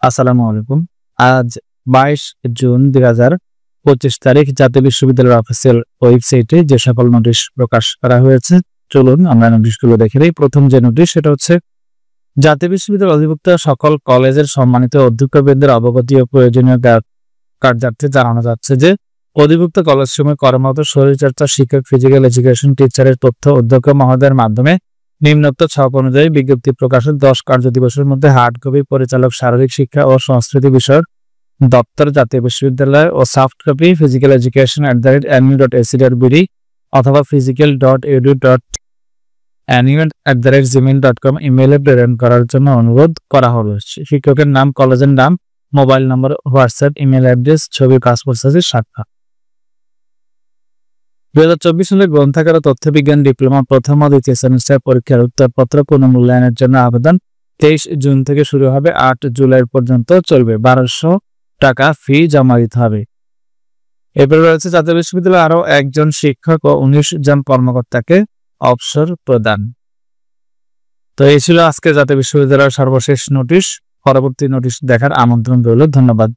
আসসালামু আলাইকুম। আজ 22 জুন 2025 তারিখ জাতীয় বিশ্ববিদ্যালয়ের অফিসিয়াল ওয়েবসাইটে যে সকল নোটিশ প্রকাশ করা হয়েছে, চলুন আমরা নোটিশগুলো দেখে নিই। প্রথম যে নোটিশ সেটা হচ্ছে জাতীয় বিশ্ববিদ্যালয়ের অধিভুক্ত সকল কলেজের সম্মানিত অধ্যক্ষবৃন্দের অবগতি ও প্রয়োজনীয় কার্যার্থে জানানো যাচ্ছে যে অধিভুক্ত কলেজসমূহে কর্মরত শরীরচর্চা শিক্ষক, ফিজিক্যাল এডুকেশন টিচারের তথ্য অধ্যক্ষ মহোদয়ের মাধ্যমে নিম্নোক্ত ছক অনুযায়ী বিজ্ঞপ্তি প্রকাশের 10 কার্য দিবসের মধ্যে হার্ড কপি পরিচালক শারীরিক শিক্ষা ও সংস্কৃতি বিষয়ক দপ্তর জাতীয় বিশ্ববিদ্যালয় ও soft copy physical education @nu.ac.bd অথবা physical.edu.nu@gmail.com ইমেইলে প্রেরণ করার জন্য অনুরোধ করা হলো। শিক্ষকের নাম, কলেজের নাম, মোবাইল নম্বর, হোয়াটসঅ্যাপ, ইমেল অ্যাড্রেস, ছবি, পাসপোর্ট সাইজের সাক্ষ্য। 2024 সালে গ্রন্থাগার ও তথ্যবিজ্ঞান ডিপ্লোমা প্রথম ও দ্বিতীয় সেমিস্টার পরীক্ষার উত্তরপত্র পুনর্মূল্যায়নের জন্য আবেদন 23 জুন থেকে শুরু হবে, 8 জুলাই পর্যন্ত চলবে। 1200 টাকা ফি জমা দিতে হবে। এরপর রয়েছে জাতীয় বিশ্ববিদ্যালয়ে আরও একজন শিক্ষক ও 19 জন কর্মকর্তাকে অবসর প্রদান। তো এই ছিল আজকে জাতীয় বিশ্ববিদ্যালয়ের সর্বশেষ নোটিশ। পরবর্তী নোটিশ দেখার আমন্ত্রণ রইল। ধন্যবাদ।